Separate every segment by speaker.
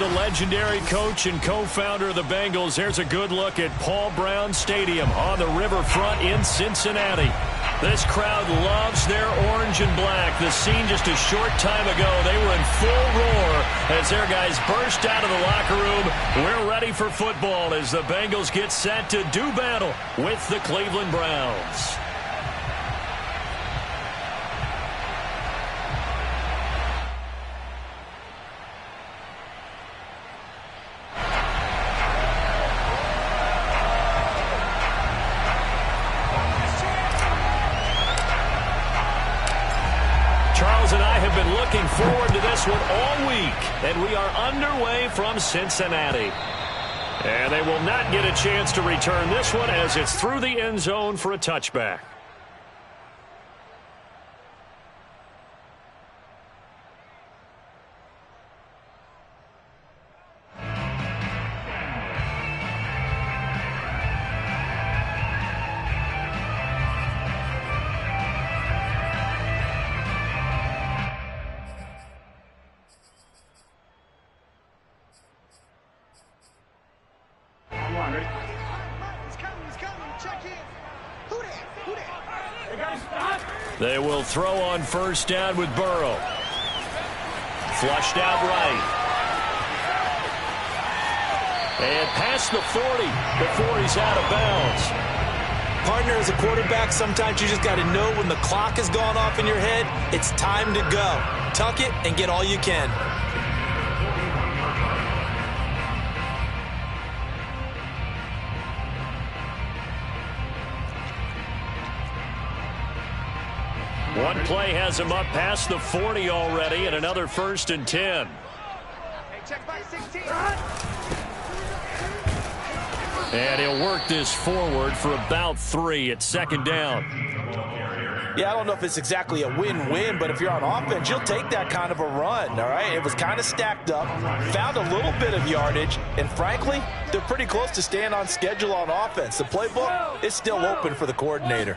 Speaker 1: the legendary coach and co-founder of the Bengals. Here's a good look at Paul Brown Stadium on the riverfront in Cincinnati. This crowd loves their orange and black. The scene just a short time ago, they were in full roar as their guys burst out of the locker room. We're ready for football as the Bengals get set to do battle with the Cleveland Browns. Looking forward to this one all week, and we are underway from Cincinnati. And they will not get a chance to return this one as it's through the end zone for a touchback. They will throw on first down with Burrow. Flushed out right. And past the 40 before he's out of bounds.
Speaker 2: Partner, as a quarterback, sometimes you just got to know when the clock has gone off in your head, it's time to go. Tuck it and get all you can.
Speaker 1: One play has him up past the 40 already, and another 1st and 10. And he'll work this forward for about 3 at 2nd down.
Speaker 2: Yeah, I don't know if it's exactly a win-win, but if you're on offense, you'll take that kind of a run, all right? It was kind of stacked up, found a little bit of yardage, and frankly, they're pretty close to staying on schedule on offense. The playbook is still open for the coordinator.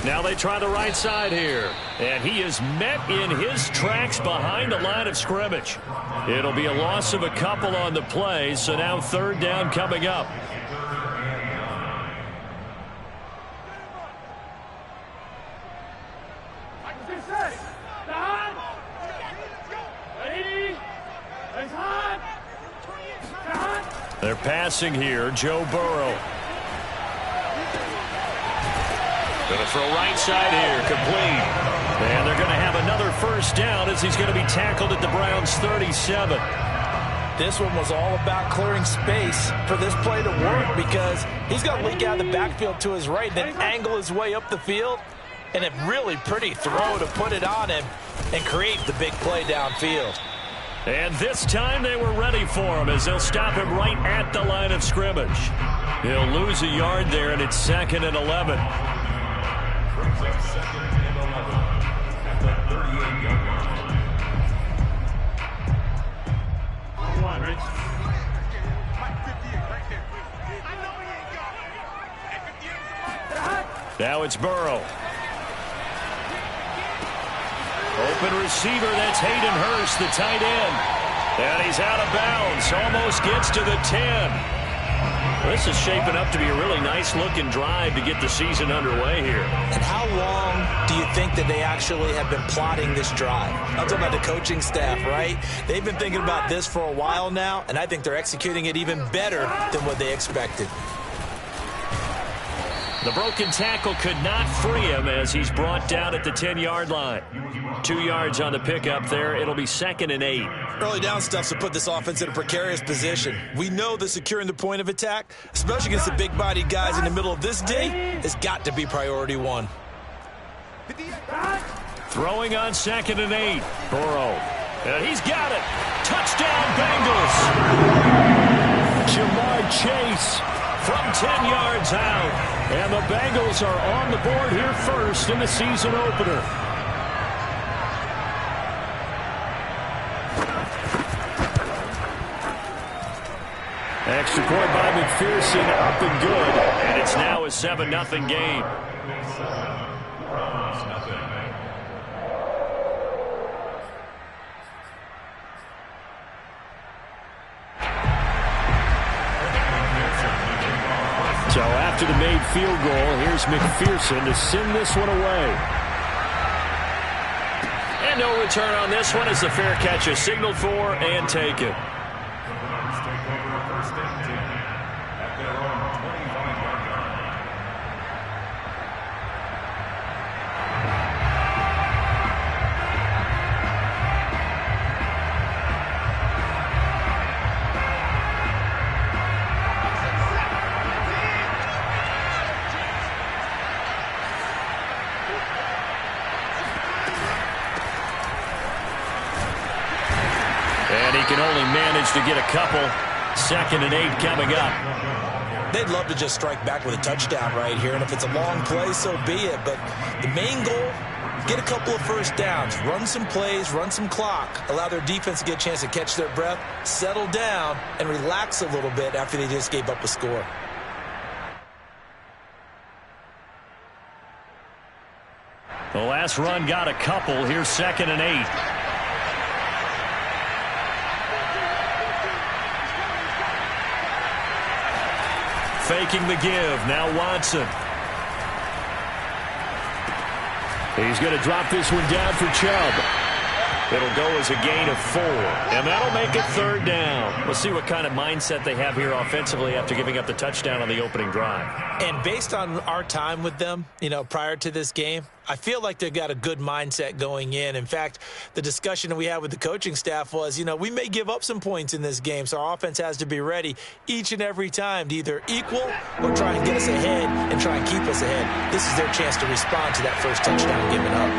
Speaker 1: Now they try the right side here. And he is met in his tracks behind the line of scrimmage. It'll be a loss of a couple on the play, so now 3rd down coming up. They're passing here, Joe Burrow. Going to throw right side here, complete. And they're going to have another 1st down as he's going to be tackled at the Browns' 37.
Speaker 2: This one was all about clearing space for this play to work because he's got to leak out of the backfield to his right, then angle his way up the field, and a really pretty throw to put it on him and create the big play downfield.
Speaker 1: And this time they were ready for him as they'll stop him right at the line of scrimmage. He'll lose a yard there, and it's 2nd and 11. Now it's Burrow. Open receiver, that's Hayden Hurst, the tight end. And he's out of bounds, almost gets to the 10. This is shaping up to be a really nice-looking drive to get the season underway here.
Speaker 2: And how long do you think that they actually have been plotting this drive? I'm talking about the coaching staff, right? They've been thinking about this for a while now, and I think they're executing it even better than what they expected.
Speaker 1: The broken tackle could not free him as he's brought down at the 10-yard line. 2 yards on the pickup there. It'll be 2nd and 8.
Speaker 2: Early down stuff's to put this offense in a precarious position. We know that securing the point of attack, especially against the big-bodied guys in the middle of this day, has got to be priority 1.
Speaker 1: Throwing on 2nd and 8. Burrow. And he's got it. Touchdown, Bengals. Jamar Chase from 10 yards out. And the Bengals are on the board here first in the season opener. Extra point by McPherson, up and good. And it's now a 7-0 game. So after the made field goal, here's McPherson to send this one away. And no return on this one as the fair catch is signaled for and taken. And he can only manage to get a couple. 2nd and 8 coming up.
Speaker 2: They'd love to just strike back with a touchdown right here, and if it's a long play, so be it. But the main goal, get a couple of first downs, run some plays, run some clock, allow their defense to get a chance to catch their breath, settle down, and relax a little bit after they just gave up a score.
Speaker 1: The last run got a couple. Here's 2nd and 8. Faking the give. Now Watson. He's going to drop this one down for Chubb. It'll go as a gain of 4. And that'll make it 3rd down. We'll see what kind of mindset they have here offensively after giving up the touchdown on the opening drive.
Speaker 2: And based on our time with them, prior to this game, I feel like they've got a good mindset going in. In fact, the discussion that we had with the coaching staff was, we may give up some points in this game, so our offense has to be ready each and every time to either equal or try and get us ahead and try and keep us ahead. This is their chance to respond to that first touchdown given up.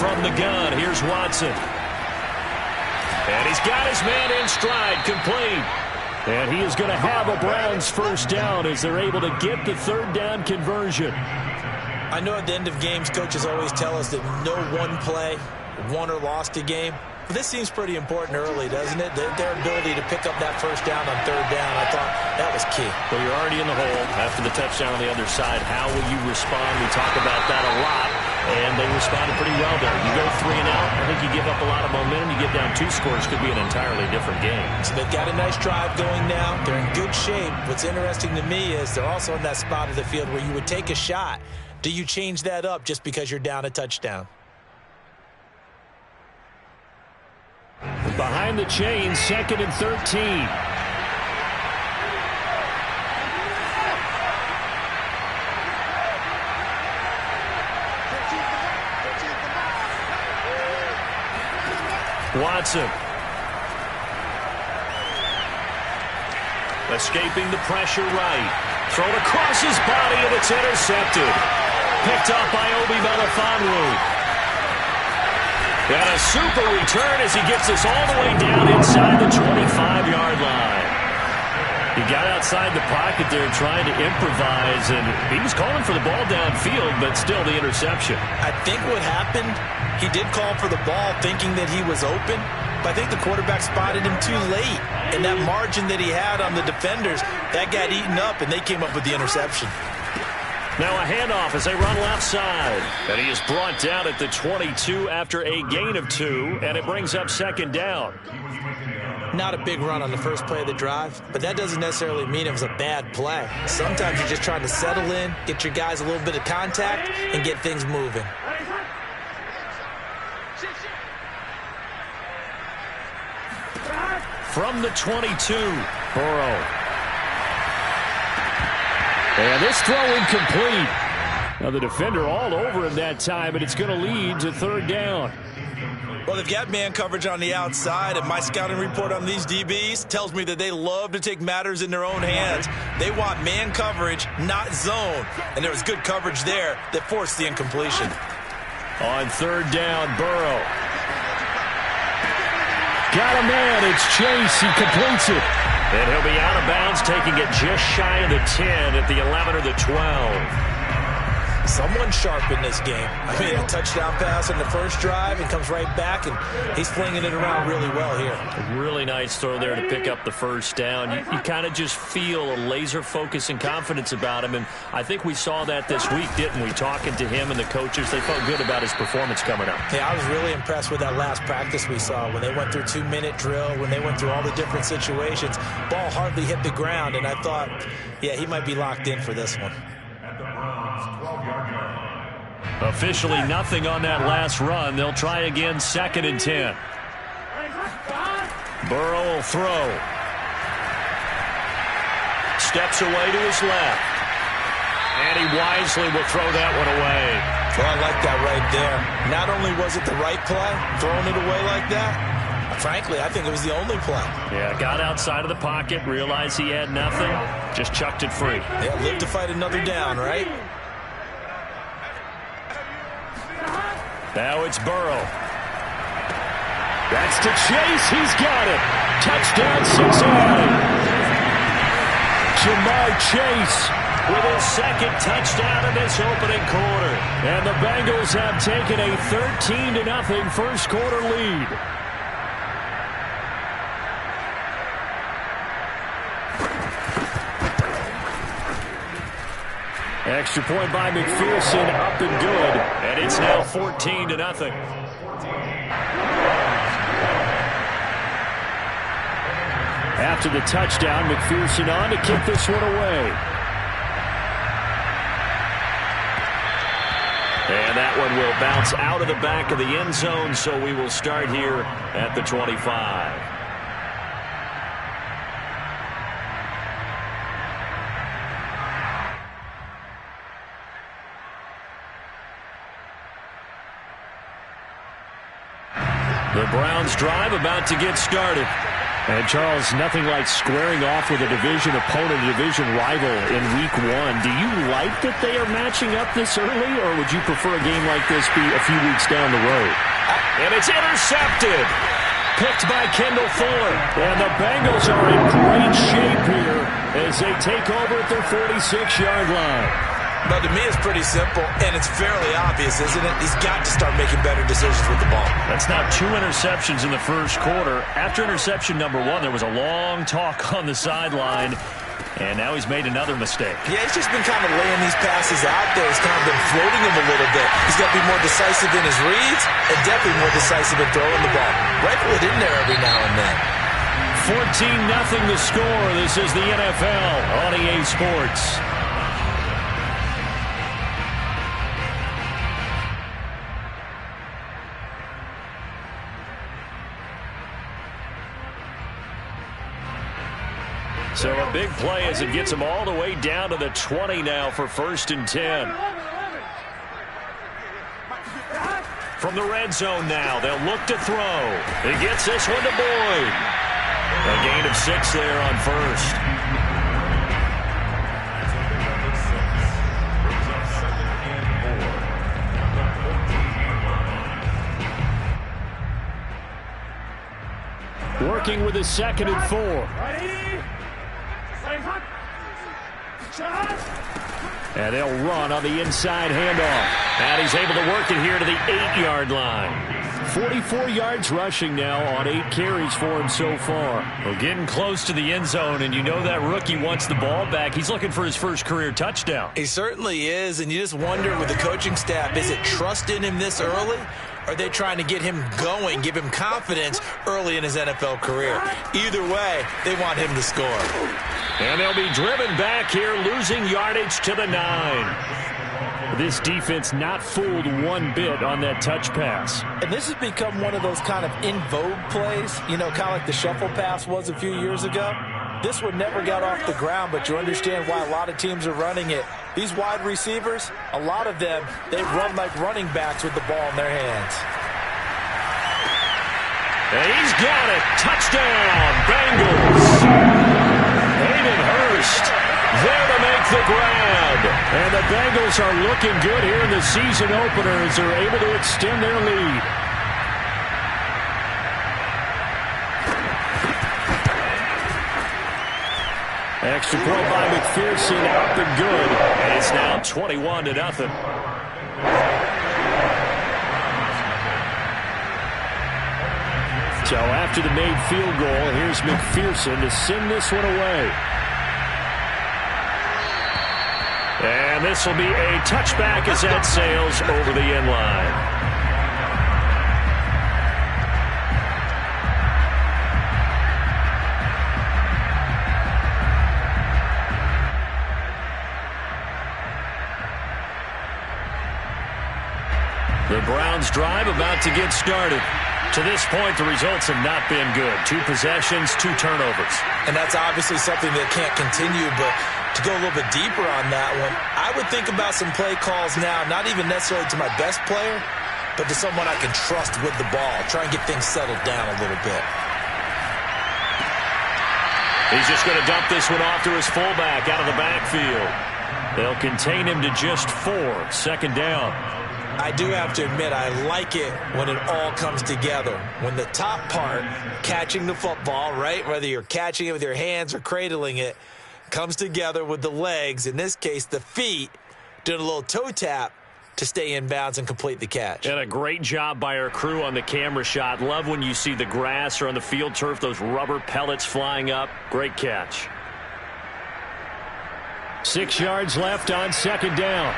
Speaker 1: From the gun, here's Watson. And he's got his man in stride, complete. And he is going to have a Browns first down as they're able to get the 3rd down conversion.
Speaker 2: I know at the end of games, coaches always tell us that no one play won or lost a game. But this seems pretty important early, doesn't it? Their ability to pick up that first down on 3rd down, I thought that was key.
Speaker 1: Well, you're already in the hole after the touchdown on the other side. How will you respond? We talk about that a lot, and they responded pretty well there. You go 3 and out, I think you give up a lot of momentum. You get down 2 scores, could be an entirely different game.
Speaker 2: So they've got a nice drive going now. They're in good shape. What's interesting to me is they're also in that spot of the field where you would take a shot. Do you change that up just because you're down a touchdown?
Speaker 1: Behind the chains, 2nd and 13. Watson. Escaping the pressure right. Thrown across his body, and it's intercepted. Picked up by Obi Melifonwu. And a super return as he gets this all the way down inside the 25-yard line. He got outside the pocket there trying to improvise, and he was calling for the ball downfield, but still the interception.
Speaker 2: I think what happened, he did call for the ball thinking that he was open, but I think the quarterback spotted him too late. And that margin that he had on the defenders, that got eaten up, and they came up with the interception.
Speaker 1: Now a handoff as they run left side. And he is brought down at the 22 after a gain of 2, and it brings up 2nd down.
Speaker 2: Not a big run on the first play of the drive, but that doesn't necessarily mean it was a bad play. Sometimes you're just trying to settle in, get your guys a little bit of contact, and get things moving.
Speaker 1: From the 22, Burrow. And this throw incomplete. Now the defender all over him that time, and it's going to lead to 3rd down.
Speaker 2: Well, they've got man coverage on the outside, and my scouting report on these DBs tells me that they love to take matters in their own hands. They want man coverage, not zone. And there was good coverage there that forced the incompletion.
Speaker 1: On 3rd down, Burrow. Got a man. It's Chase. He completes it. And he'll be out of bounds, taking it just shy of the 10 at the 11 or the 12.
Speaker 2: Someone sharp in this game. I mean, a touchdown pass in the first drive and comes right back, and he's flinging it around really well here.
Speaker 1: A really nice throw there to pick up the first down. You kind of just feel a laser focus and confidence about him, and I think we saw that this week, didn't we? Talking to him and the coaches, they felt good about his performance coming up.
Speaker 2: Yeah, I was really impressed with that last practice we saw when they went through 2-minute drill, when they went through all the different situations. Ball hardly hit the ground, and I thought, yeah, he might be locked in for this one.
Speaker 1: Officially nothing on that last run. They'll try again, 2nd and 10. Burrow will throw. Steps away to his left. And he wisely will throw that one away.
Speaker 2: Well, I like that right there. Not only was it the right play, throwing it away like that, frankly, I think it was the only play.
Speaker 1: Yeah, got outside of the pocket, realized he had nothing, just chucked it free.
Speaker 2: Yeah, live to fight another down, right?
Speaker 1: Now it's Burrow. That's to Chase. He's got it. Touchdown, Cincinnati. Jamar Chase with his 2nd touchdown in this opening quarter. And the Bengals have taken a 13-0 first quarter lead. Extra point by McPherson, up and good. And it's now 14-0. After the touchdown, McPherson on to kick this one away. And that one will bounce out of the back of the end zone, so we will start here at the 25. The Browns drive about to get started. And, Charles, nothing like squaring off with a division opponent, a division rival in Week 1. Do you like that they are matching up this early, or would you prefer a game like this be a few weeks down the road? And it's intercepted. Picked by Kendall Fuller. And the Bengals are in great shape here as they take over at their 46-yard line.
Speaker 2: But to me, it's pretty simple, and it's fairly obvious, isn't it? He's got to start making better decisions with the ball.
Speaker 1: That's now 2 interceptions in the first quarter. After interception number 1, there was a long talk on the sideline, and now he's made another mistake.
Speaker 2: Yeah, he's just been kind of laying these passes out there. He's kind of been floating them a little bit. He's got to be more decisive in his reads and definitely more decisive in throwing the ball. Rifle it in there every now and then.
Speaker 1: 14-0 the score. This is the NFL on EA Sports. So a big play as it gets them all the way down to the 20 now for 1st and 10. From the red zone now, they'll look to throw. He gets this one to Boyd. A gain of 6 there on 1st. Working with his 2nd and 4. And they'll run on the inside handoff. And he's able to work it here to the 8-yard line. 44 yards rushing now on 8 carries for him so far. We're getting close to the end zone, and you know that rookie wants the ball back. He's looking for his first career touchdown.
Speaker 2: He certainly is, and you just wonder with the coaching staff, is it trust in him this early? Or are they trying to get him going, give him confidence early in his NFL career? Either way, they want him to score.
Speaker 1: And they'll be driven back here, losing yardage to the 9. This defense not fooled one bit on that touch pass.
Speaker 2: And this has become one of those kind of in vogue plays, you know, kind of like the shuffle pass was a few years ago. This one never got off the ground, but you understand why a lot of teams are running it. These wide receivers, a lot of them, they run like running backs with the ball in their hands.
Speaker 1: And he's got it. Touchdown, Bengals. Hayden Hurst there to make the grab. And the Bengals are looking good here in the season opener as they're able to extend their lead. Extra point by McPherson, up and good. And it's now 21-0. So after the made field goal, here's McPherson to send this one away. And this will be a touchback as that sails over the end line. The Browns drive about to get started. To this point, the results have not been good. 2 possessions, 2 turnovers.
Speaker 2: And that's obviously something that can't continue, but to go a little bit deeper on that one, I would think about some play calls now, not even necessarily to my best player, but to someone I can trust with the ball. Try and get things settled down a little bit.
Speaker 1: He's just going to dump this one off to his fullback out of the backfield. They'll contain him to just 4. Second down.
Speaker 2: I do have to admit, I like it when it all comes together. When the top part, catching the football, right, whether you're catching it with your hands or cradling it, comes together with the legs, in this case the feet, doing a little toe tap to stay in bounds and complete the catch.
Speaker 1: And a great job by our crew on the camera shot. Love when you see the grass or on the field turf, those rubber pellets flying up. Great catch. 6 yards left on second down.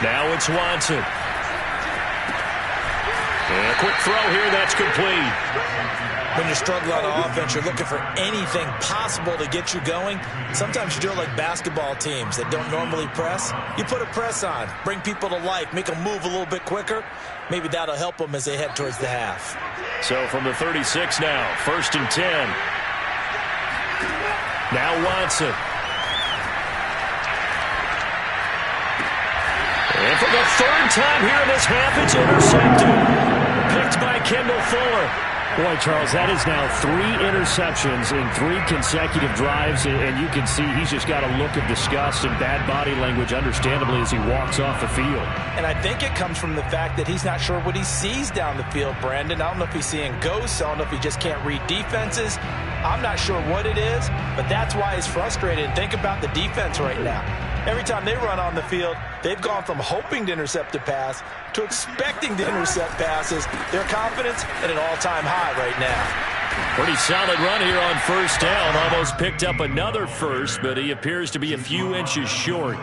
Speaker 1: Now it's Watson. And a quick throw here, that's complete.
Speaker 2: When you're struggling on offense, you're looking for anything possible to get you going. Sometimes you do it like basketball teams that don't normally press. You put a press on, bring people to life, make them move a little bit quicker. Maybe that'll help them as they head towards the half.
Speaker 1: So from the 36 now, 1st and 10. Now Watson. And for the 3rd time here in this half, it's intercepted. Picked by Kendall Fuller. Boy, Charles, that is now 3 interceptions in 3 consecutive drives, and you can see he's just got a look of disgust and bad body language, understandably, as he walks off the field.
Speaker 2: And I think it comes from the fact that he's not sure what he sees down the field, Brandon. I don't know if he's seeing ghosts. I don't know if he just can't read defenses. I'm not sure what it is, but that's why he's frustrated. And think about the defense right now. Every time they run on the field, they've gone from hoping to intercept a pass to expecting to intercept passes. Their confidence at an all-time high right now.
Speaker 1: Pretty solid run here on 1st down. Almost picked up another first, but he appears to be a few inches short.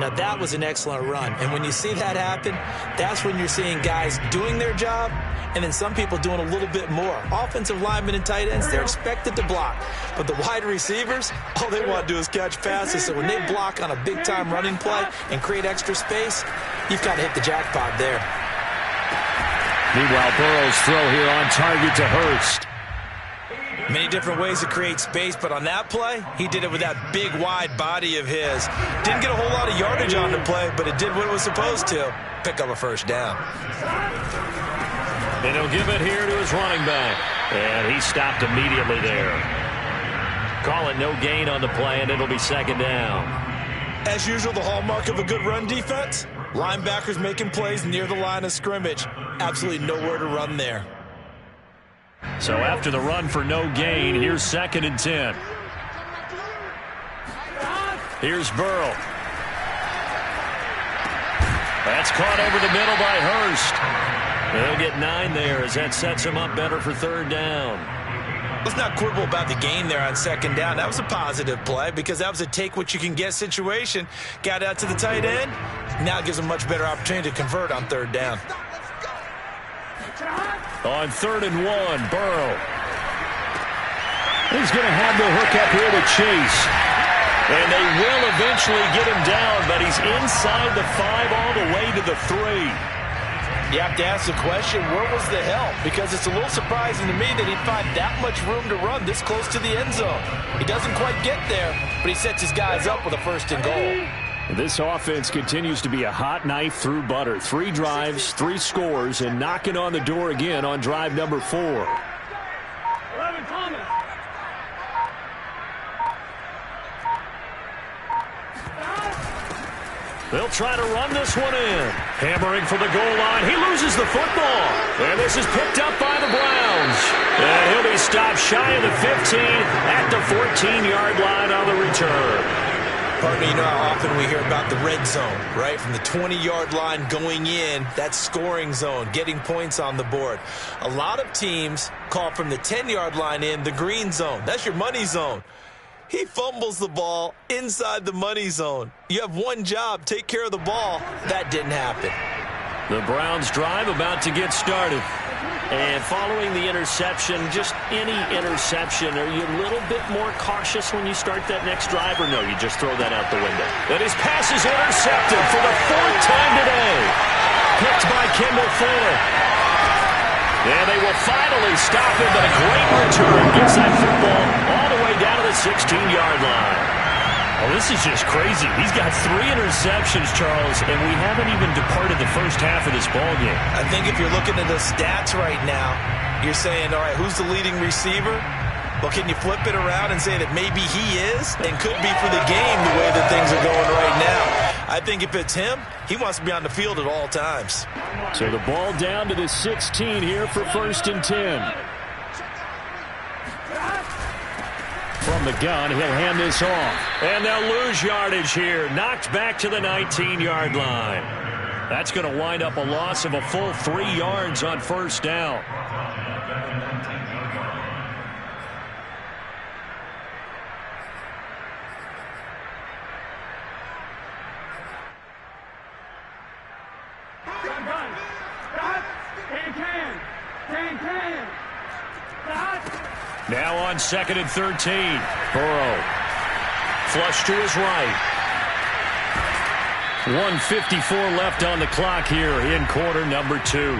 Speaker 2: Now, that was an excellent run. And when you see that happen, that's when you're seeing guys doing their job and then some people doing a little bit more. Offensive linemen and tight ends, they're expected to block. But the wide receivers, all they want to do is catch passes. So when they block on a big-time running play and create extra space, you've got to hit the jackpot there.
Speaker 1: Meanwhile, Burrow's throw here on target to Hurst.
Speaker 2: Many different ways to create space, but on that play, he did it with that big, wide body of his. Didn't get a whole lot of yardage on the play, but it did what it was supposed to. Pick up a 1st down.
Speaker 1: And he'll give it here to his running back. And he stopped immediately there. Call it no gain on the play, and it'll be 2nd down.
Speaker 2: As usual, the hallmark of a good run defense, linebackers making plays near the line of scrimmage. Absolutely nowhere to run there.
Speaker 1: So after the run for no gain, here's 2nd and 10. Here's Burrow. That's caught over the middle by Hurst. They'll get 9 there as that sets him up better for 3rd down.
Speaker 2: Let's not quibble about the gain there on 2nd down. That was a positive play because that was a take-what-you-can-get situation. Got out to the tight end. Now it gives him a much better opportunity to convert on 3rd down.
Speaker 1: On 3rd and 1, Burrow. He's going to have the hook up here to Chase. And they will eventually get him down, but he's inside the 5 all the way to the 3.
Speaker 2: You have to ask the question, where was the help? Because it's a little surprising to me that he'd find that much room to run this close to the end zone. He doesn't quite get there, but he sets his guys up with a 1st and goal.
Speaker 1: This offense continues to be a hot knife through butter. 3 drives, 3 scores, and knocking on the door again on drive number 4. They'll try to run this one in. Hammering for the goal line. He loses the football. And this is picked up by the Browns. And he'll be stopped shy of the 15 at the 14-yard line on the return.
Speaker 2: Pardon me, you know how often we hear about the red zone, right? From the 20-yard line going in, that scoring zone, getting points on the board. A lot of teams call from the 10-yard line in the green zone. That's your money zone. He fumbles the ball inside the money zone. You have one job, take care of the ball. That didn't happen.
Speaker 1: The Browns drive about to get started. And following the interception, just any interception, are you a little bit more cautious when you start that next drive, or no, you just throw that out the window? And his pass is intercepted for the 4th time today. Picked by Kendall Fuller. And they will finally stop him, but a great return gets that football all the way down to the 16-yard line. Oh, this is just crazy. He's got 3 interceptions, Charles, and we haven't even departed the first half of this ballgame.
Speaker 2: I think if you're looking at the stats right now, you're saying, all right, who's the leading receiver? Well, can you flip it around and say that maybe he is and could be for the game the way that things are going right now? I think if it's him, he wants to be on the field at all times.
Speaker 1: So the ball down to the 16 here for 1st and 10. From the gun, he'll hand this off. And they'll lose yardage here. Knocked back to the 19-yard line. That's going to wind up a loss of a full 3 yards on 1st down. Now on 2nd and 13. Burrow. Flush to his right. 1:54 left on the clock here in quarter number 2.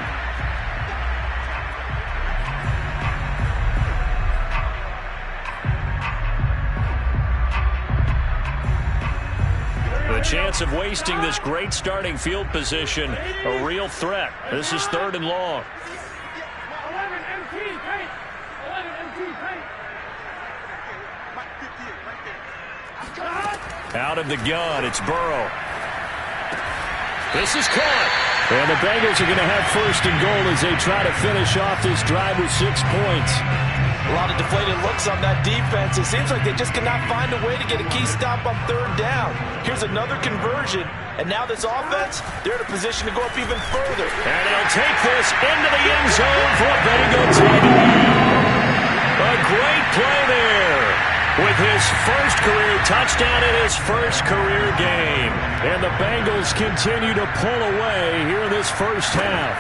Speaker 1: The chance of wasting this great starting field position, a real threat. This is 3rd and long. Out of the gun, it's Burrow. This is caught. And the Bengals are going to have 1st and goal as they try to finish off this drive with 6 points.
Speaker 2: A lot of deflated looks on that defense. It seems like they just cannot find a way to get a key stop on 3rd down. Here's another conversion, and now this offense, they're in a position to go up even further.
Speaker 1: And they'll take this into the end zone for a Bengal touchdown. A great play there. With his first career touchdown in his first career game. And the Bengals continue to pull away here in this first half.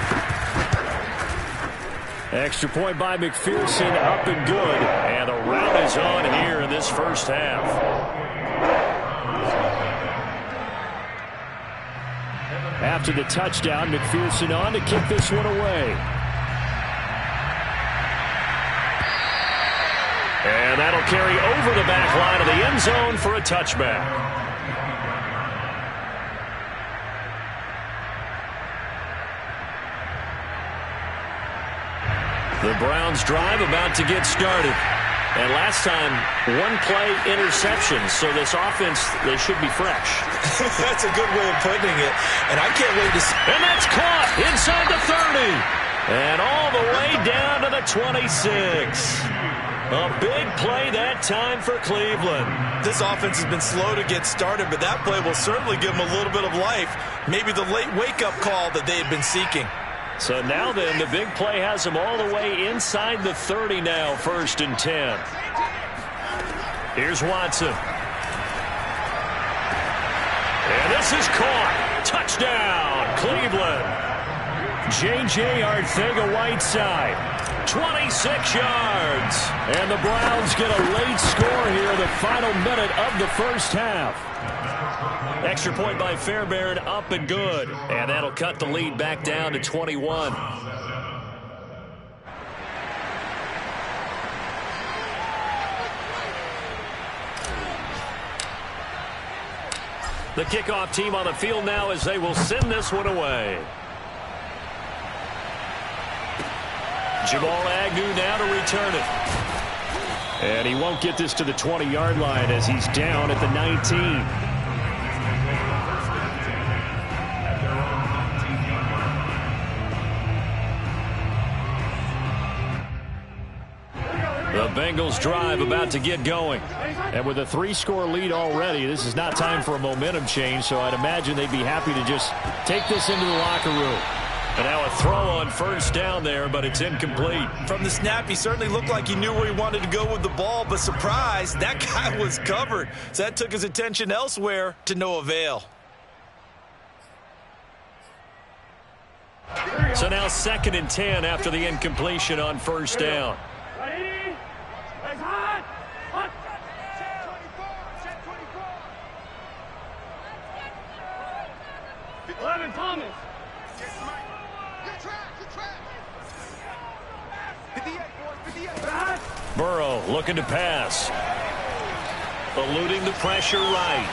Speaker 1: Extra point by McPherson, up and good. And the rout is on here in this first half. After the touchdown, McPherson on to kick this one away. And that'll carry over the back line of the end zone for a touchback. The Browns drive about to get started. And last time, 1-play interception. So this offense, they should be fresh.
Speaker 2: That's a good way of putting it. And I can't wait to see.
Speaker 1: And that's caught inside the 30. And all the way down to the 26. A big play that time for Cleveland.
Speaker 2: This offense has been slow to get started, but that play will certainly give them a little bit of life. Maybe the late wake-up call that they had been seeking.
Speaker 1: So now then, the big play has them all the way inside the 30 now, 1st and 10. Here's Watson. And this is caught. Touchdown, Cleveland. J.J. Arcega-Whiteside. 26 yards. And the Browns get a late score here in the final minute of the first half. Extra point by Fairbairn, up and good. And that'll cut the lead back down to 21. The kickoff team on the field now as they will send this one away. Jamal Agnew now to return it. And he won't get this to the 20-yard line as he's down at the 19. Bengals drive about to get going. And with a 3-score lead already, this is not time for a momentum change, so I'd imagine they'd be happy to just take this into the locker room. And now a throw on first down there, but it's incomplete.
Speaker 2: From the snap, he certainly looked like he knew where he wanted to go with the ball, but surprise, that guy was covered. So that took his attention elsewhere to no avail.
Speaker 1: So now 2nd and 10 after the incompletion on first down. Burrow looking to pass. Eluding the pressure right.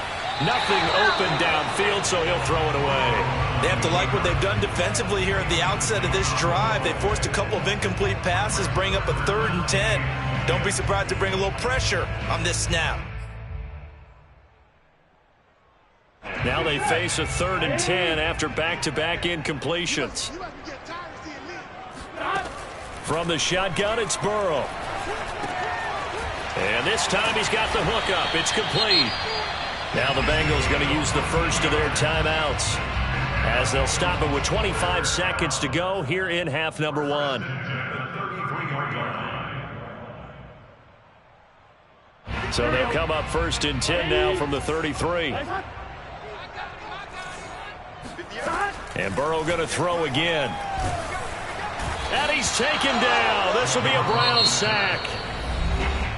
Speaker 1: Nothing open downfield, so he'll throw it away.
Speaker 2: They have to like what they've done defensively here at the outset of this drive. They forced a couple of incomplete passes, bring up a 3rd and 10. Don't be surprised to bring a little pressure on this snap.
Speaker 1: Now they face a 3rd and 10 after back-to-back incompletions. From the shotgun, it's Burrow. And this time he's got the hook up. It's complete. Now the Bengals going to use the first of their timeouts as they'll stop it with 25 seconds to go here in half number 1. So they'll come up 1st and 10 now from the 33. And Burrow going to throw again. And he's taken down. This will be a Browns sack.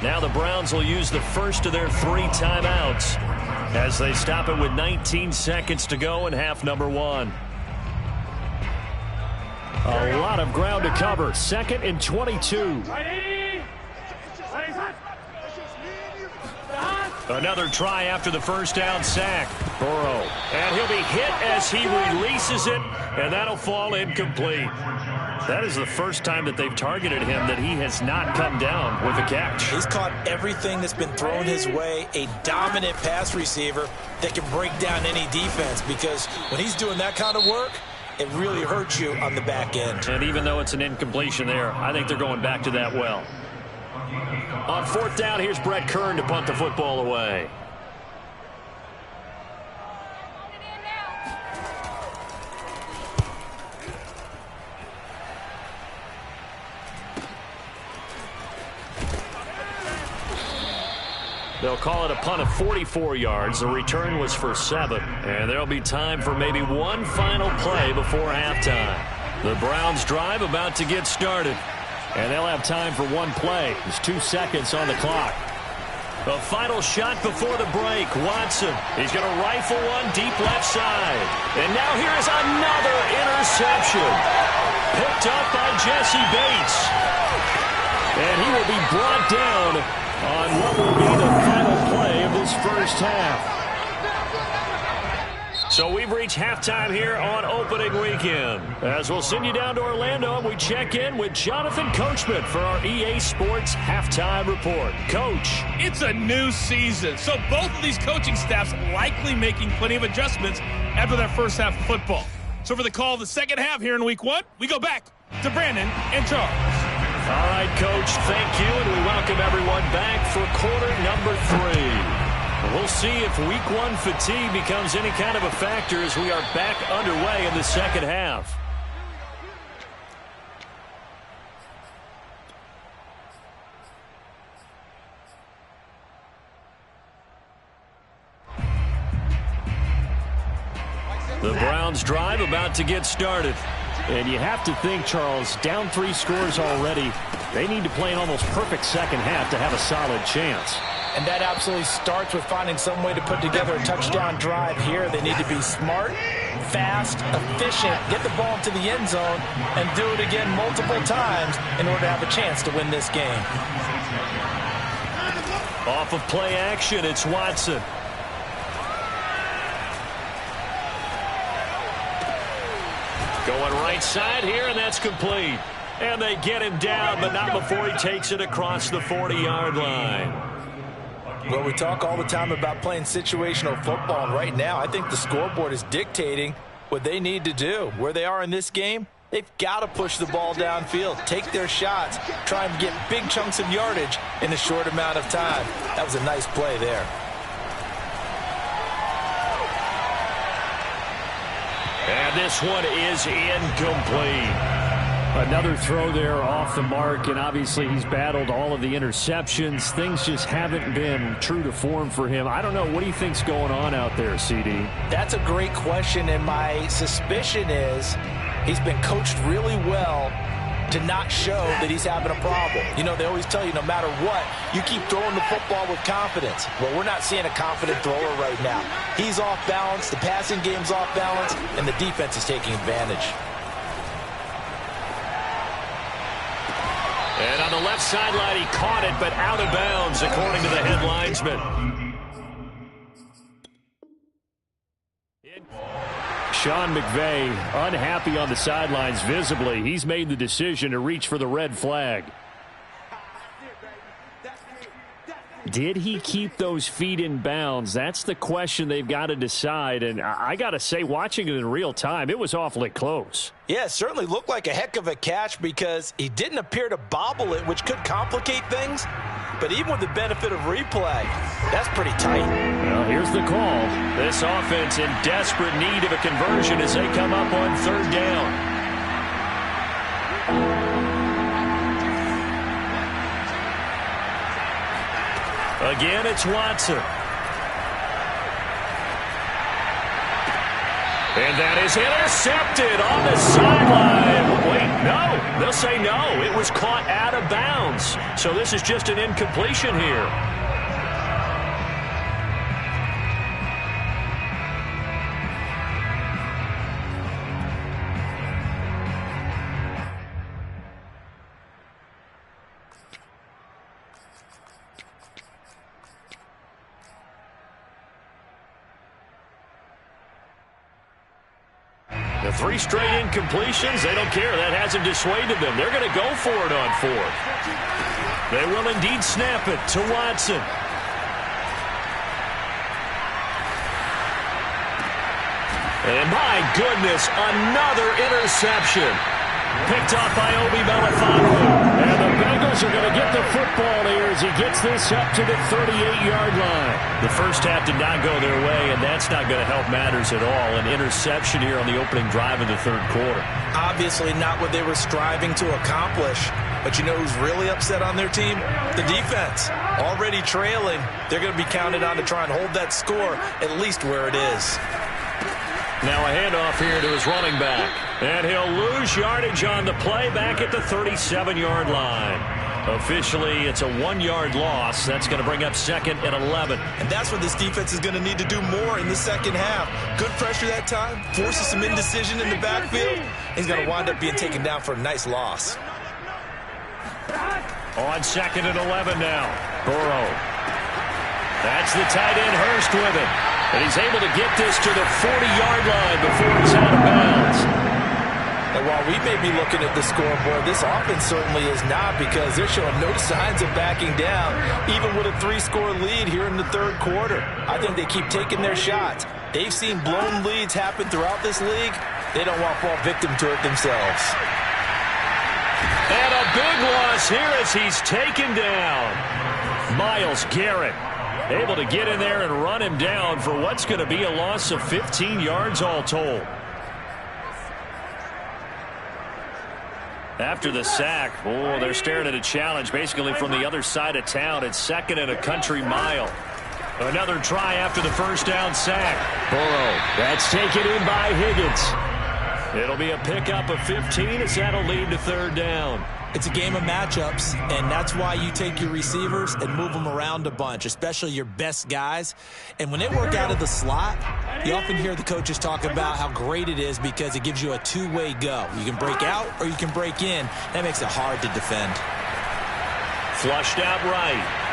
Speaker 1: Now the Browns will use the first of their 3 timeouts as they stop it with 19 seconds to go in half number 1. A lot of ground to cover. 2nd and 22. Another try after the first down sack. Burrow. And he'll be hit as he releases it, and that'll fall incomplete. That is the first time that they've targeted him that he has not come down with a catch.
Speaker 2: He's caught everything that's been thrown his way. A dominant pass receiver that can break down any defense, because when he's doing that kind of work, it really hurts you on the back end.
Speaker 1: And even though it's an incompletion there, I think they're going back to that well. On 4th down, here's Brett Kern to punt the football away. They'll call it a punt of 44 yards. The return was for 7. And there'll be time for maybe one final play before halftime. The Browns drive about to get started. And they'll have time for one play. There's 2 seconds on the clock. The final shot before the break. Watson. He's going to rifle one deep left side. And now here is another interception. Picked up by Jesse Bates. And he will be brought down on what will be the final play of this first half. So we've reached halftime here on opening weekend. As we'll send you down to Orlando, we check in with Jonathan Coachman for our EA Sports Halftime Report. Coach.
Speaker 3: It's a new season, so both of these coaching staffs likely making plenty of adjustments after their first half of football. So for the call of the second half here in week 1, we go back to Brandon and Charles.
Speaker 1: All right, Coach, thank you, and we welcome everyone back for quarter number 3. We'll see if week 1 fatigue becomes any kind of a factor as we are back underway in the second half. The Browns drive about to get started. And you have to think, Charles, down 3 scores already. They need to play an almost perfect second half to have a solid chance.
Speaker 2: And that absolutely starts with finding some way to put together a touchdown drive here. They need to be smart, fast, efficient, get the ball to the end zone, and do it again multiple times in order to have a chance to win this game.
Speaker 1: Off of play action, it's Watson. Going right side here, and that's complete. And they get him down, but not before he takes it across the 40-yard line.
Speaker 2: Well, we talk all the time about playing situational football, and right now I think the scoreboard is dictating what they need to do. Where they are in this game, They've got to push the ball downfield, take their shots, try and get big chunks of yardage in a short amount of time. That was a nice play there.
Speaker 1: And this one is incomplete. Another throw there off the mark, and obviously he's battled all of the interceptions. Things just haven't been true to form for him. I don't know. What do you think's going on out there, CD?
Speaker 2: That's a great question, and my suspicion is he's been coached really well to not show that he's having a problem. You know, they always tell you no matter what, you keep throwing the football with confidence. Well, we're not seeing a confident thrower right now. He's off balance, the passing game's off balance, and the defense is taking advantage.
Speaker 1: And on the left sideline, he caught it, but out of bounds, according to the head linesman. Sean McVay unhappy on the sidelines visibly. He's made the decision to reach for the red flag. Did he keep those feet in bounds? That's the question they've got to decide. And I got to say, watching it in real time, it was awfully close.
Speaker 2: Yeah, it certainly looked like a heck of a catch because he didn't appear to bobble it, which could complicate things. But even with the benefit of replay, that's pretty tight.
Speaker 1: Well, here's the call. This offense in desperate need of a conversion as they come up on third down. Again, it's Watson. And that is intercepted on the sideline. Wait, no. They'll say no. It was caught out of bounds. So this is just an incompletion here. The 3 straight incompletions, they don't care. That hasn't dissuaded them. They're going to go for it on 4th. They will indeed snap it to Watson. And my goodness, another interception. Picked off by Obi Melifonwu. And the Bengals are going to get the football here as he gets this up to the 38-yard line. The first half did not go their way, and that's not going to help matters at all. An interception here on the opening drive of the third quarter.
Speaker 2: Obviously not what they were striving to accomplish. But you know who's really upset on their team? The defense. Already trailing. They're going to be counted on to try and hold that score at least where it is.
Speaker 1: Now a handoff here to his running back. And he'll lose yardage on the play back at the 37-yard line. Officially, it's a 1-yard loss. That's going to bring up 2nd and 11.
Speaker 2: And that's what this defense is going to need to do more in the second half. Good pressure that time. Forces some indecision in the backfield. He's going to wind up being taken down for a nice loss.
Speaker 1: On 2nd and 11 now. Burrow. That's the tight end Hurst with it. And he's able to get this to the 40-yard line before he's out of bounds.
Speaker 2: And while we may be looking at the scoreboard, this offense certainly is not because they're showing no signs of backing down, even with a 3-score lead here in the third quarter. I think they keep taking their shots. They've seen blown leads happen throughout this league. They don't want to fall victim to it themselves.
Speaker 1: And a big loss here as he's taken down. Myles Garrett able to get in there and run him down for what's going to be a loss of 15 yards all told. After the sack, oh, they're staring at a challenge basically from the other side of town. It's 2nd and a country mile. Another try after the first down sack. Burrow, that's taken in by Higgins. It'll be a pickup of 15 as that'll lead to third down.
Speaker 2: It's a game of matchups, and that's why you take your receivers and move them around a bunch, especially your best guys. And when they work out of the slot, you often hear the coaches talk about how great it is because it gives you a two-way go. You can break out or you can break in. That makes it hard to defend.
Speaker 1: Flushed out right.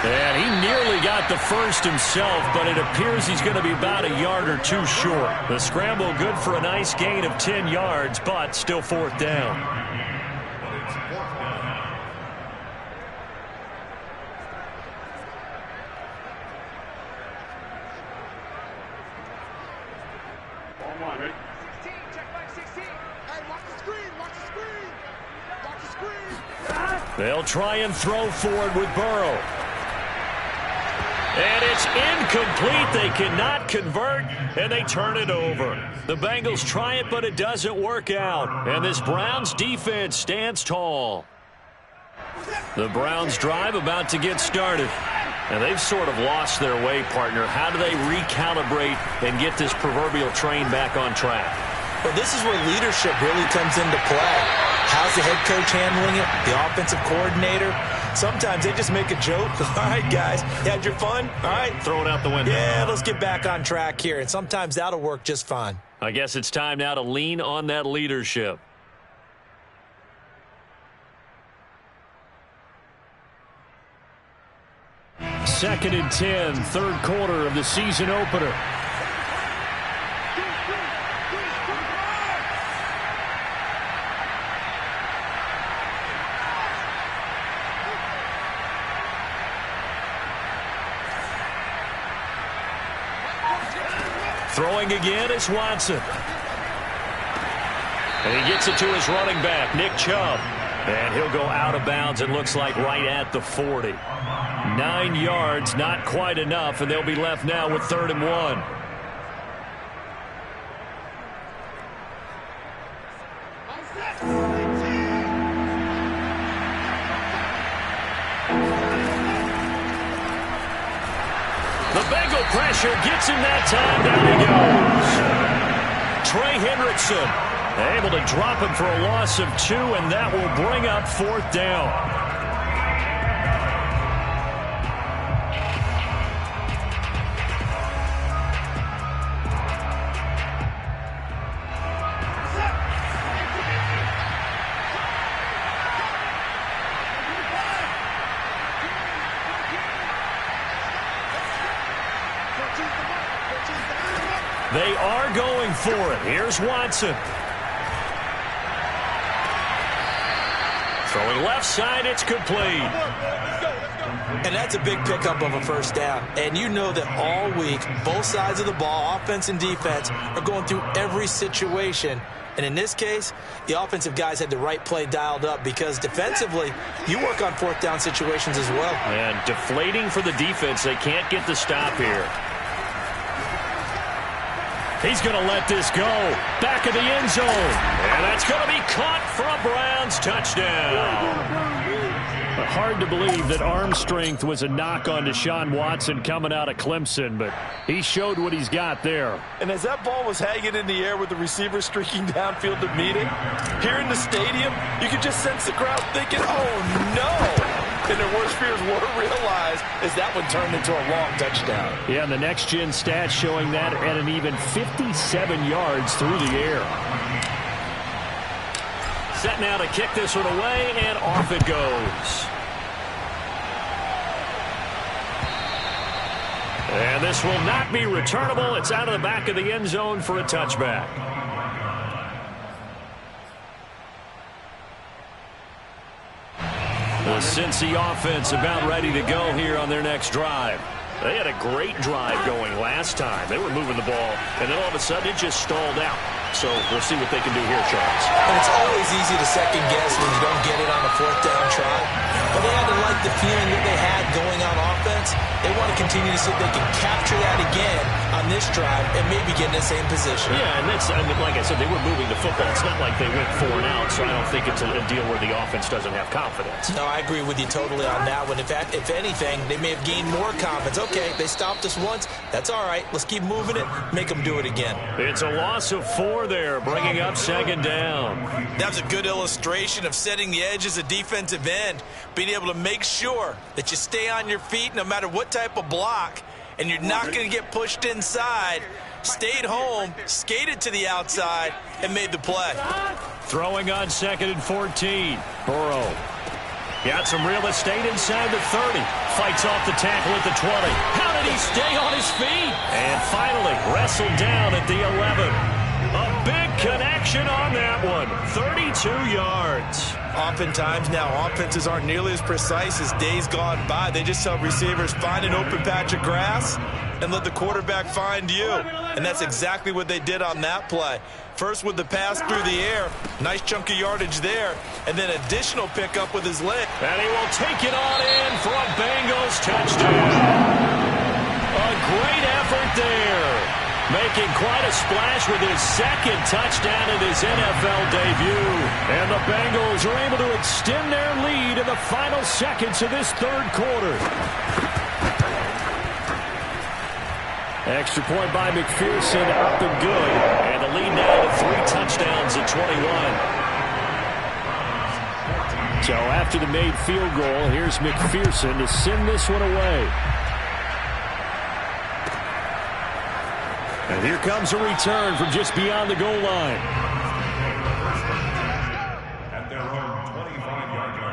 Speaker 1: And he nearly got the first himself, but it appears he's going to be about a yard or two short. The scramble good for a nice gain of 10 yards, but still 4th down. They'll try and throw forward with Burrow. And it's incomplete. They cannot convert, and they turn it over. The Bengals try it, but it doesn't work out. And this Browns defense stands tall. The Browns drive about to get started. And they've sort of lost their way, partner. How do they recalibrate and get this proverbial train back on track?
Speaker 2: Well, this is where leadership really comes into play. How's the head coach handling it? The offensive coordinator? Sometimes they just make a joke. All right, guys, you had your fun? All right.
Speaker 1: Throw it out the window.
Speaker 2: Yeah, let's get back on track here. And sometimes that'll work just fine.
Speaker 1: I guess it's time now to lean on that leadership. Second and 10, third quarter of the season opener. Throwing again is Watson. And he gets it to his running back, Nick Chubb. And he'll go out of bounds, it looks like, right at the 40. 9 yards, not quite enough, and they'll be left now with 3rd and 1. The Bengal pressure gets him that time. Down he goes. Trey Hendrickson able to drop him for a loss of 2, and that will bring up 4th down. They are going for it. Here's Watson. Throwing left side, it's complete.
Speaker 2: And that's a big pickup of a 1st down. And you know that all week, both sides of the ball, offense and defense, are going through every situation. And in this case, the offensive guys had the right play dialed up because defensively, you work on 4th down situations as well.
Speaker 1: And deflating for the defense. They can't get the stop here. He's going to let this go. Back of the end zone. And that's going to be caught for a Browns touchdown. Hard to believe that arm strength was a knock on Deshaun Watson coming out of Clemson, but he showed what he's got there.
Speaker 2: And as that ball was hanging in the air with the receiver streaking downfield to meet it, here in the stadium, you could just sense the crowd thinking, oh, no. And their worst fears were realized as that one turned into a long touchdown.
Speaker 1: Yeah, and the next-gen stats showing that at an even 57 yards through the air. Set now to kick this one away, and off it goes. And this will not be returnable. It's out of the back of the end zone for a touchback. The Cincy offense about ready to go here on their next drive. They had a great drive going last time. They were moving the ball, and then all of a sudden it just stalled out. So we'll see what they can do here, Charles.
Speaker 2: And it's always easy to second guess when you don't get it on a 4th down try. But they had to like the feeling that they had going on offense. They want to continue to see if they can capture that again on this drive and maybe get in the same position.
Speaker 1: Yeah, and that's, I mean, like I said, they were moving the football. It's not like they went 4 and out, so I don't think it's a deal where the offense doesn't have confidence.
Speaker 2: No, I agree with you totally on that one. If anything, they may have gained more confidence. Okay, they stopped us once. That's all right. Let's keep moving it. Make them do it again.
Speaker 1: It's a loss of 4 there, bringing up 2nd down.
Speaker 2: That was a good illustration of setting the edge as a defensive end, being able to make sure that you stay on your feet no matter what type of block, and you're not going to get pushed inside. Stayed home, skated to the outside, and made the play.
Speaker 1: Throwing on 2nd and 14. Burrow got some real estate inside the 30. Fights off the tackle at the 20. How did he stay on his feet? And finally wrestled down at the 11. A big connection on that one. 32 yards.
Speaker 2: Oftentimes now, offenses aren't nearly as precise as days gone by. They just tell receivers, find an open patch of grass and let the quarterback find you. And that's exactly what they did on that play. First with the pass through the air, nice chunk of yardage there, and then additional pickup with his leg.
Speaker 1: And he will take it on in for a Bengals touchdown. A great effort there. Making quite a splash with his second touchdown in his NFL debut. And the Bengals are able to extend their lead in the final seconds of this third quarter. Extra point by McPherson, up and good. And the lead now to 3 touchdowns at 21. So after the made field goal, here's McPherson to send this one away. And here comes a return from just beyond the goal line.
Speaker 4: At their own 25-yard line.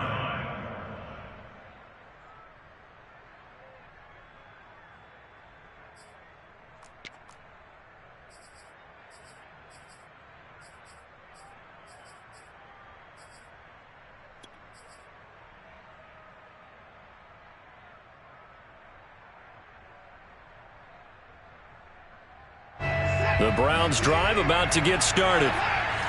Speaker 1: The Browns drive about to get started.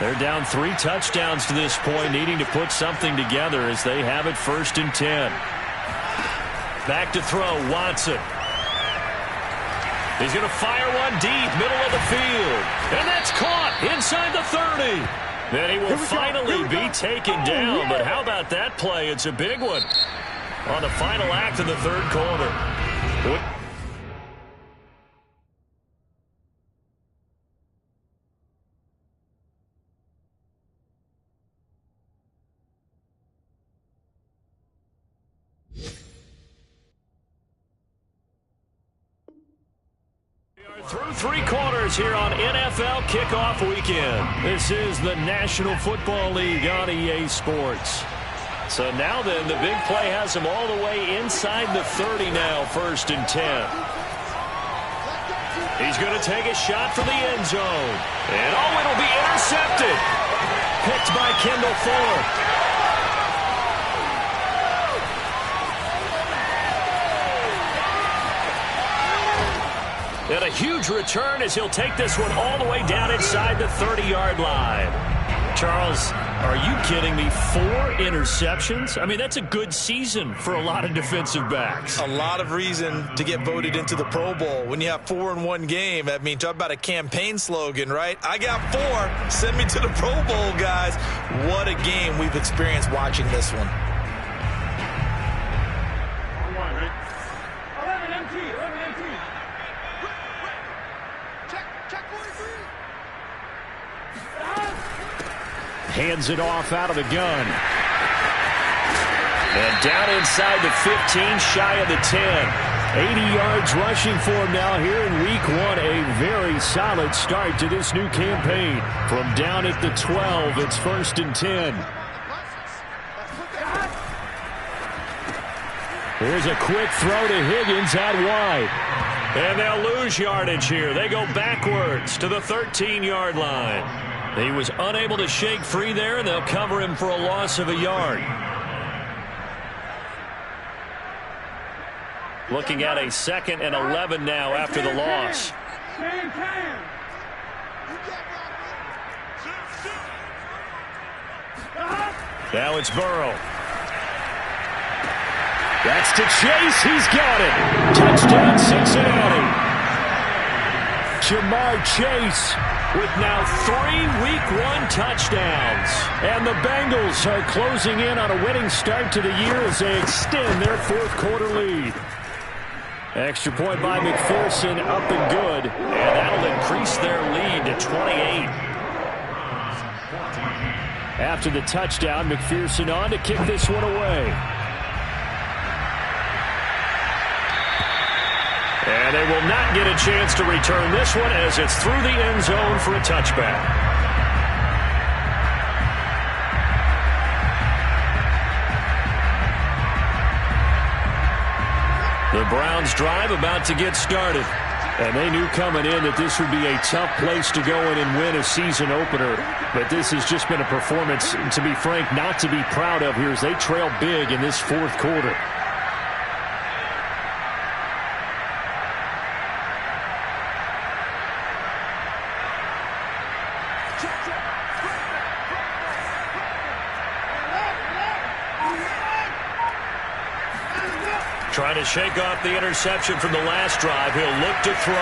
Speaker 1: They're down 3 touchdowns to this point, needing to put something together as they have it 1st and 10. Back to throw, Watson. He's going to fire one deep, middle of the field. And that's caught inside the 30. Then he will finally be taken down. But how about that play? It's a big one on the final act of the third quarter. Through 3 quarters here on NFL Kickoff Weekend. This is the National Football League on EA Sports. So now then, the big play has him all the way inside the 30 now, 1st and 10. He's going to take a shot for the end zone. And oh, it'll be intercepted. Picked by Kendall Fuller. And a huge return as he'll take this one all the way down inside the 30-yard line. Charles, are you kidding me? 4 interceptions? I mean, that's a good season for a lot of defensive backs.
Speaker 2: A lot of reason to get voted into the Pro Bowl. When you have 4 in one game, I mean, talk about a campaign slogan, right? I got 4. Send me to the Pro Bowl, guys. What a game we've experienced watching this one.
Speaker 1: Hands it off out of the gun. And down inside the 15, shy of the 10. 80 yards rushing for him now here in week 1. A very solid start to this new campaign. From down at the 12, it's 1st and 10. Here's a quick throw to Higgins out wide. And they'll lose yardage here. They go backwards to the 13-yard line. He was unable to shake free there, and they'll cover him for a loss of a yard. Looking at a 2nd and 11 now after the loss. Now it's Burrow. That's to Chase. He's got it. Touchdown, Cincinnati. Jamar Chase with now 3 Week 1 touchdowns. And the Bengals are closing in on a winning start to the year as they extend their 4th quarter lead. Extra point by McPherson, up and good. And that'll increase their lead to 28. After the touchdown, McPherson on to kick this one away. And they will not get a chance to return this one as it's through the end zone for a touchback. The Browns drive about to get started. And they knew coming in that this would be a tough place to go in and win a season opener. But this has just been a performance, to be frank, not to be proud of here as they trail big in this fourth quarter. Trying to shake off the interception from the last drive. He'll look to throw.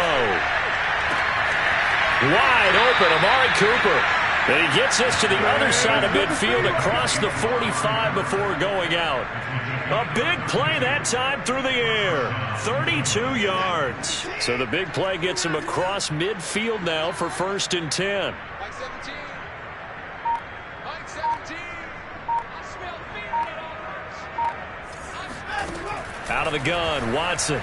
Speaker 1: Wide open, Amari Cooper. And he gets us to the other side of midfield across the 45 before going out. A big play that time through the air. 32 yards. So the big play gets him across midfield now for 1st and 10. Out of the gun, Watson.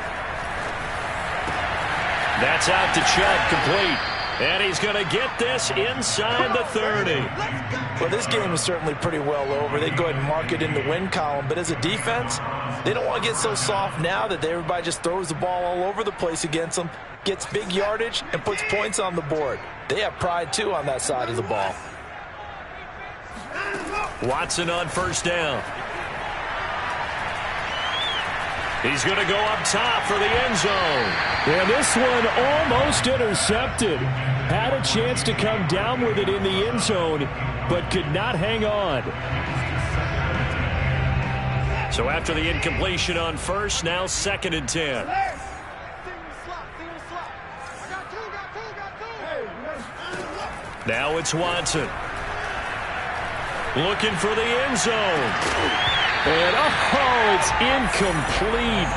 Speaker 1: That's out to Chubb, complete. And he's going to get this inside the 30.
Speaker 2: Well, this game is certainly pretty well over. They'd go ahead and mark it in the win column. But as a defense, they don't want to get so soft now that everybody just throws the ball all over the place against them, gets big yardage, and puts points on the board. They have pride, too, on that side of the ball.
Speaker 1: Watson on 1st down. He's going to go up top for the end zone. And this one almost intercepted. Had a chance to come down with it in the end zone, but could not hang on. So after the incompletion on 1st, now 2nd and 10. Now it's Watson. Looking for the end zone. And, it's incomplete.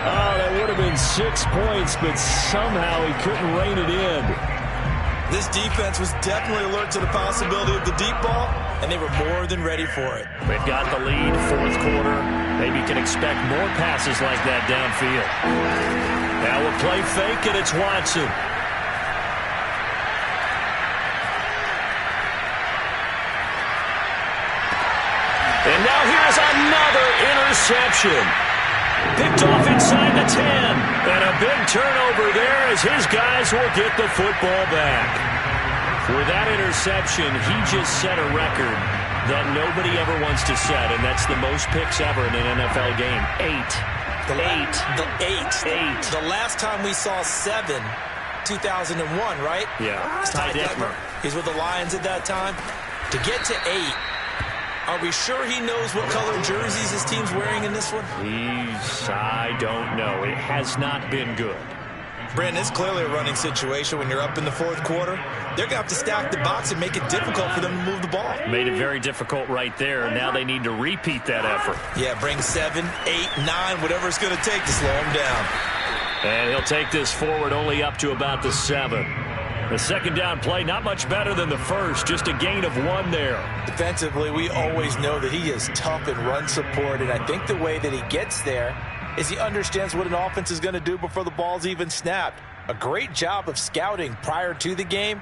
Speaker 1: Oh, that would have been 6 points, but somehow he couldn't rein it in.
Speaker 2: This defense was definitely alert to the possibility of the deep ball, and they were more than ready for it.
Speaker 1: They've got the lead, 4th quarter. Maybe can expect more passes like that downfield. Now we'll play fake, and it's Watson. And now here's another interception. Picked off inside the 10. And a big turnover there as his guys will get the football back. For that interception, he just set a record that nobody ever wants to set, and that's the most picks ever in an NFL game. 8.
Speaker 2: The last time we saw 7, 2001, right?
Speaker 1: Yeah. Ty Detmer.
Speaker 2: He's with the Lions at that time. To get to 8. Are we sure he knows what color jerseys his team's wearing in this one?
Speaker 1: I don't know. It has not been good.
Speaker 2: Brandon, it's clearly a running situation when you're up in the 4th quarter. They're going to have to stack the box and make it difficult for them to move the ball.
Speaker 1: Made it very difficult right there. Now they need to repeat that effort.
Speaker 2: Yeah, bring 7, 8, 9, whatever it's going to take to slow him down.
Speaker 1: And he'll take this forward only up to about the 7. The 2nd down play, not much better than the first, just a gain of 1 there.
Speaker 2: Defensively, we always know that he is tough in run support, and I think the way that he gets there is he understands what an offense is going to do before the ball's even snapped. A great job of scouting prior to the game,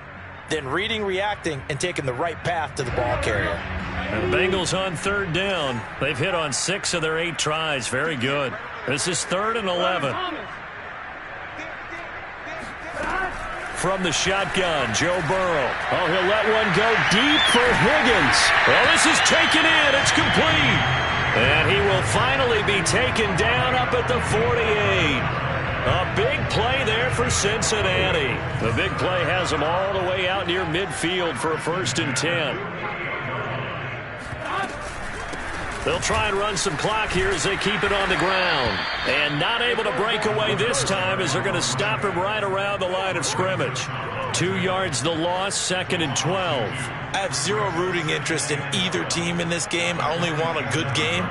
Speaker 2: then reading, reacting, and taking the right path to the ball carrier.
Speaker 1: And the Bengals on 3rd down. They've hit on 6 of their 8 tries. Very good. This is 3rd and 11. From the shotgun, Joe Burrow. Oh, he'll let one go deep for Higgins. Well, this is taken in. It's complete. And he will finally be taken down up at the 48. A big play there for Cincinnati. The big play has them all the way out near midfield for a 1st and 10. They'll try and run some clock here as they keep it on the ground. And not able to break away this time as they're going to stop him right around the line of scrimmage. 2 yards the loss, 2nd and 12.
Speaker 2: I have zero rooting interest in either team in this game. I only want a good game.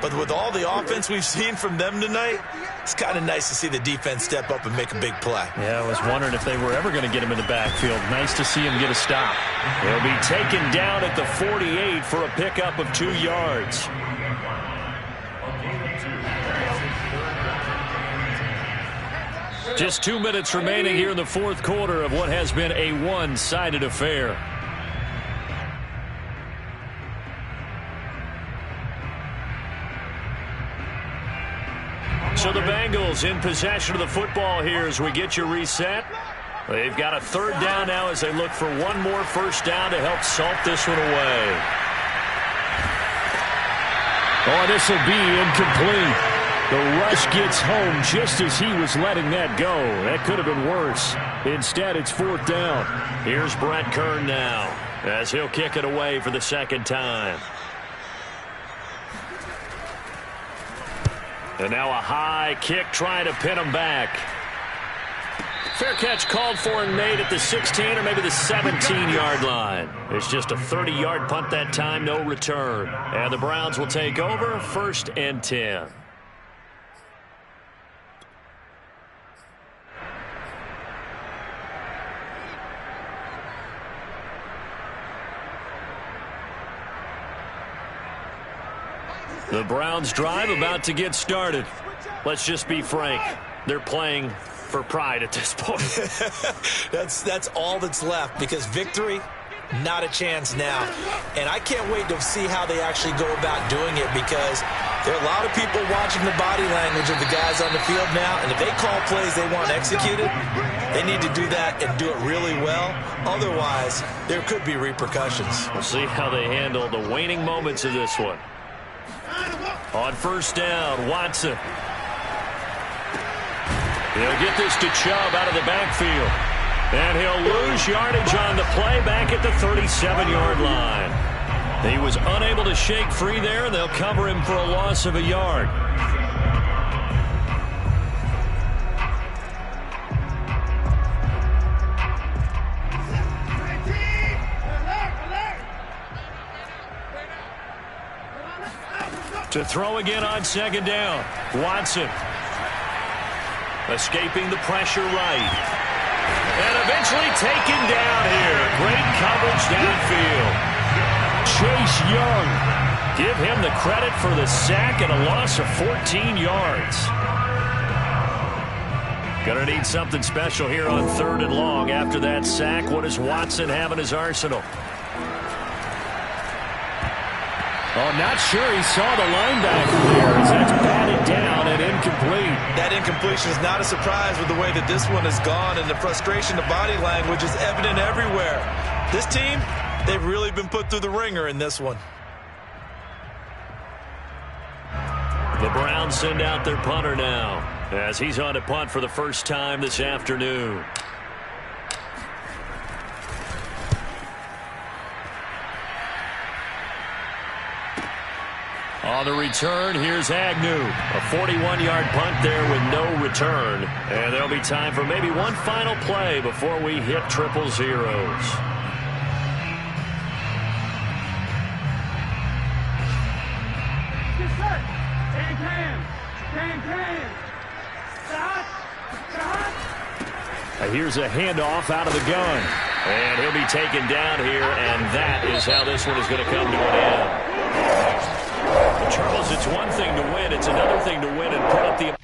Speaker 2: But with all the offense we've seen from them tonight, it's kind of nice to see the defense step up and make a big play.
Speaker 1: Yeah, I was wondering if they were ever going to get him in the backfield. Nice to see him get a stop. He'll be taken down at the 48 for a pickup of 2 yards. Just 2 minutes remaining here in the 4th quarter of what has been a one-sided affair. So the Bengals in possession of the football here as we get you reset. They've got a third down now as they look for one more first down to help salt this one away.
Speaker 5: Oh, this will be incomplete. The rush gets home just as he was letting that go. That could have been worse. Instead, it's fourth down.
Speaker 1: Here's Brett Kern now as he'll kick it away for the second time. And now a high kick trying to pin him back. Fair catch called for and made at the 16 or maybe the 17-yard line. It's just a 30-yard punt that time, no return. And the Browns will take over, 1st and 10. The Browns drive about to get started. Let's just be frank. They're playing for pride at this point.
Speaker 2: That's all that's left, because victory, not a chance now. And I can't wait to see how they actually go about doing it, because there are a lot of people watching the body language of the guys on the field now, and if they call plays they want executed, they need to do that and do it really well. Otherwise, there could be repercussions.
Speaker 1: We'll see how they handle the waning moments of this one. On first down, Watson. He'll get this to Chubb out of the backfield. And he'll lose yardage on the play back at the 37-yard line. He was unable to shake free there, and they'll cover him for a loss of a yard. To throw again on second down. Watson. Escaping the pressure right. And eventually taken down here. Great coverage downfield.
Speaker 5: Chase Young.
Speaker 1: Give him the credit for the sack and a loss of 14 yards. Gonna need something special here on 3rd and long after that sack. What does Watson have in his arsenal?
Speaker 5: Oh, not sure he saw the linebacker there as that's batted down and incomplete.
Speaker 2: That incompletion is not a surprise with the way that this one has gone, and the frustration, the body language is evident everywhere. This team, they've really been put through the ringer in this one.
Speaker 1: The Browns send out their punter now as he's on to punt for the first time this afternoon. On the return, here's Agnew. A 41-yard punt there with no return. And there'll be time for maybe one final play before we hit triple zeros. Here's a handoff out of the gun. And he'll be taken down here, and that is how this one is going to come to an end. Charles, it's one thing to win. It's another thing to win and put up the